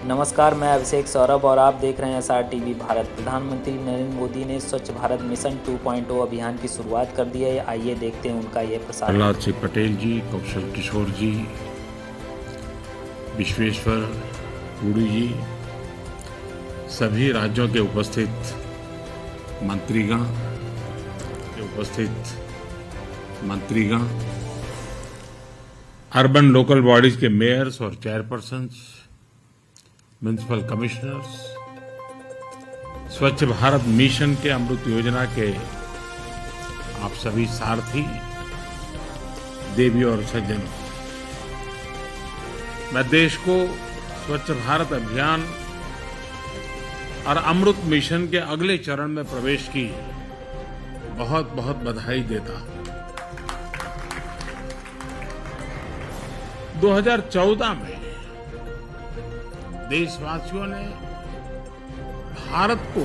नमस्कार, मैं अभिषेक सौरभ और आप देख रहे हैं एसआर टीवी भारत। प्रधानमंत्री नरेंद्र मोदी ने स्वच्छ भारत मिशन 2.0 अभियान की शुरुआत कर दी है। आइए देखते हैं उनका ये प्रसारण। प्रहलाद सिंह पटेल जी, कौशल किशोर जी, विश्वेश्वर पुरी जी, सभी राज्यों के उपस्थित मंत्रीगण, अर्बन लोकल बॉडीज के मेयर्स और चेयरपर्सन्स, म्युनिसिपल कमिश्नर्स, स्वच्छ भारत मिशन के अमृत योजना के आप सभी सारथी, देवी और सज्जनों, मैं देश को स्वच्छ भारत अभियान और अमृत मिशन के अगले चरण में प्रवेश की बहुत बहुत बधाई देता हूं। 2014 में देशवासियों ने भारत को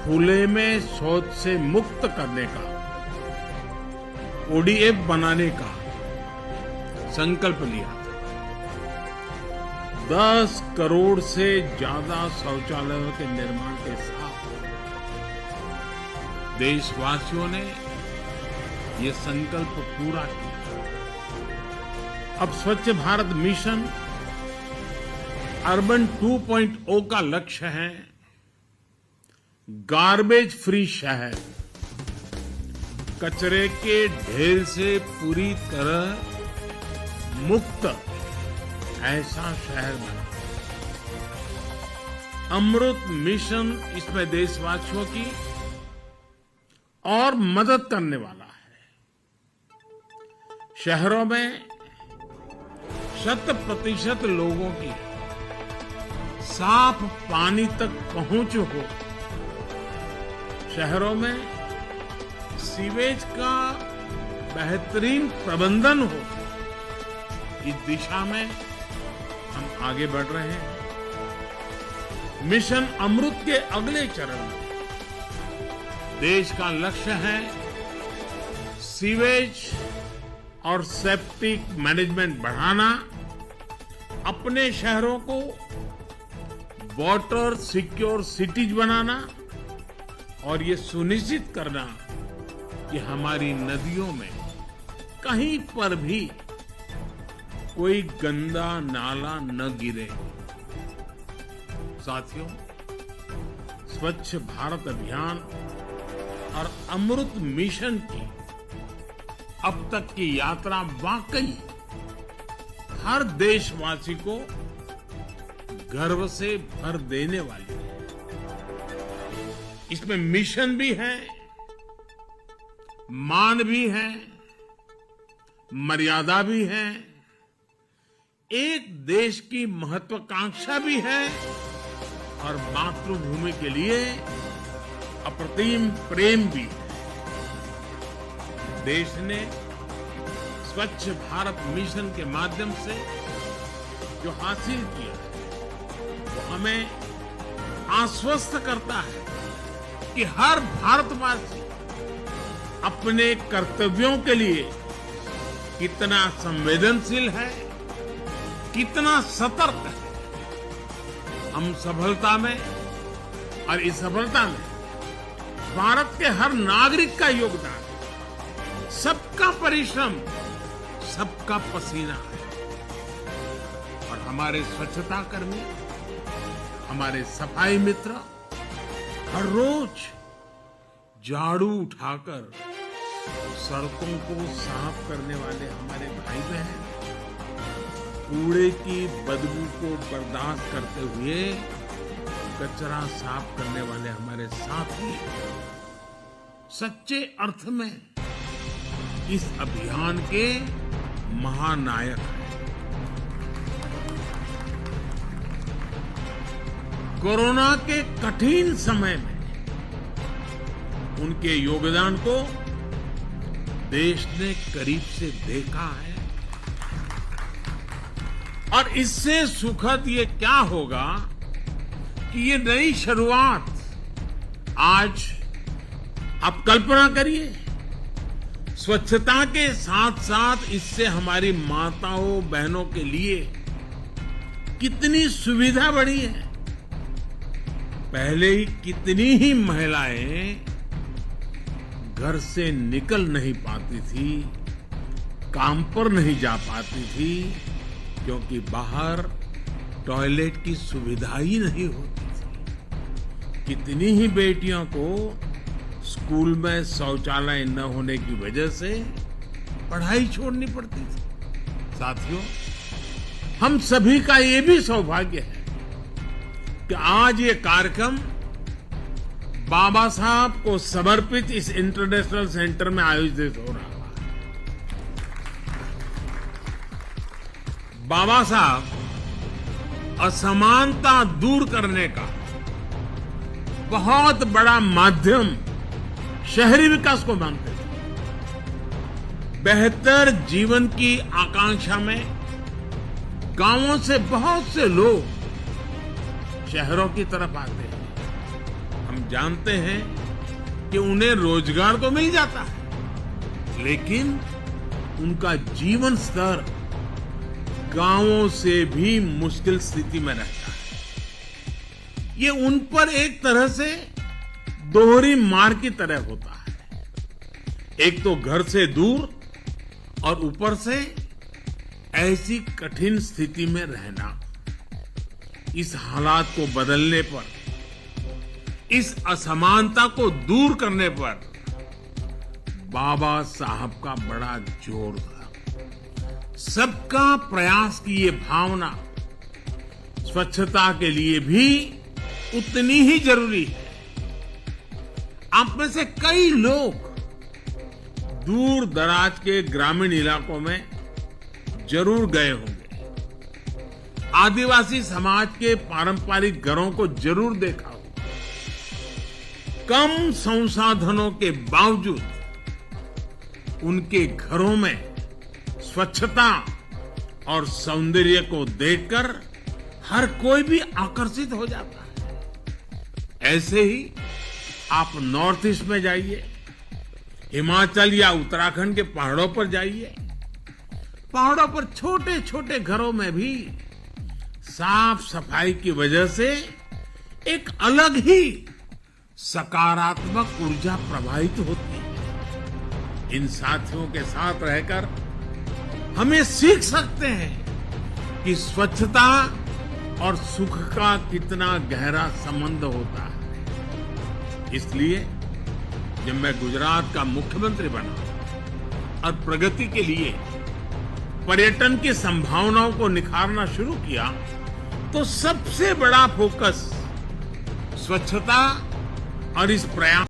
खुले में शौच से मुक्त करने का, ओडीएफ बनाने का संकल्प लिया। 10 करोड़ से ज्यादा शौचालयों के निर्माण के साथ देशवासियों ने ये संकल्प पूरा किया। अब स्वच्छ भारत मिशन अर्बन 2.0 का लक्ष्य है गार्बेज फ्री शहर, कचरे के ढेर से पूरी तरह मुक्त ऐसा शहर बना। अमृत मिशन इसमें देशवासियों की और मदद करने वाला है। शहरों में 100% लोगों की साफ पानी तक पहुंच हो, शहरों में सीवेज का बेहतरीन प्रबंधन हो, इस दिशा में हम आगे बढ़ रहे हैं। मिशन अमृत के अगले चरण में देश का लक्ष्य है सीवेज और सेप्टिक मैनेजमेंट बढ़ाना, अपने शहरों को वाटर सिक्योर सिटीज बनाना और ये सुनिश्चित करना कि हमारी नदियों में कहीं पर भी कोई गंदा नाला न गिरे। साथियों, स्वच्छ भारत अभियान और अमृत मिशन की अब तक की यात्रा वाकई हर देशवासी को गर्व से भर देने वाली है। इसमें मिशन भी है, मान भी है, मर्यादा भी है, एक देश की महत्वाकांक्षा भी है और मातृभूमि के लिए अप्रतिम प्रेम भी है। देश ने स्वच्छ भारत मिशन के माध्यम से जो हासिल किया वो हमें आश्वस्त करता है कि हर भारतवासी अपने कर्तव्यों के लिए कितना संवेदनशील है, कितना सतर्क है। हम सफलता में और इस सफलता में भारत के हर नागरिक का योगदान, सबका परिश्रम, सबका पसीना है। और हमारे स्वच्छता कर्मी, हमारे सफाई मित्र हर रोज झाड़ू उठाकर सड़कों को साफ करने वाले हमारे भाई बहन, कूड़े की बदबू को बर्दाश्त करते हुए कचरा साफ करने वाले हमारे साथी सच्चे अर्थ में इस अभियान के महानायक हैं। कोरोना के कठिन समय में उनके योगदान को देश ने करीब से देखा है और इससे सुखद ये क्या होगा कि ये नई शुरुआत आज आप कल्पना करिए, स्वच्छता के साथ साथ इससे हमारी माताओं बहनों के लिए कितनी सुविधा बढ़ी है। पहले ही कितनी ही महिलाएं घर से निकल नहीं पाती थी, काम पर नहीं जा पाती थी, क्योंकि बाहर टॉयलेट की सुविधा ही नहीं होती थी। कितनी ही बेटियों को स्कूल में शौचालय न होने की वजह से पढ़ाई छोड़नी पड़ती थी। साथियों, हम सभी का ये भी सौभाग्य है कि आज ये कार्यक्रम बाबा साहब को समर्पित इस इंटरनेशनल सेंटर में आयोजित हो रहा है। बाबा साहब असमानता दूर करने का बहुत बड़ा माध्यम शहरी विकास को मानते थे। बेहतर जीवन की आकांक्षा में गांवों से बहुत से लोग शहरों की तरफ आते हैं। हम जानते हैं कि उन्हें रोजगार तो मिल जाता है, लेकिन उनका जीवन स्तर गांवों से भी मुश्किल स्थिति में रहता है। ये उन पर एक तरह से दोहरी मार की तरह होता है। एक तो घर से दूर और ऊपर से ऐसी कठिन स्थिति में रहना। इस हालात को बदलने पर, इस असमानता को दूर करने पर बाबा साहब का बड़ा जोर था। सबका प्रयास की ये भावना स्वच्छता के लिए भी उतनी ही जरूरी है। आप में से कई लोग दूर दराज के ग्रामीण इलाकों में जरूर गए होंगे। आदिवासी समाज के पारंपरिक घरों को जरूर देखा होगा। कम संसाधनों के बावजूद उनके घरों में स्वच्छता और सौंदर्य को देखकर हर कोई भी आकर्षित हो जाता है। ऐसे ही आप नॉर्थ ईस्ट में जाइए, हिमाचल या उत्तराखंड के पहाड़ों पर जाइए। पहाड़ों पर छोटे छोटे घरों में भी साफ सफाई की वजह से एक अलग ही सकारात्मक ऊर्जा प्रवाहित होती है। इन साथियों के साथ रहकर हम ये सीख सकते हैं कि स्वच्छता और सुख का कितना गहरा संबंध होता है। इसलिए जब मैं गुजरात का मुख्यमंत्री बना और प्रगति के लिए पर्यटन की संभावनाओं को निखारना शुरू किया, तो सबसे बड़ा फोकस स्वच्छता और इस प्रयास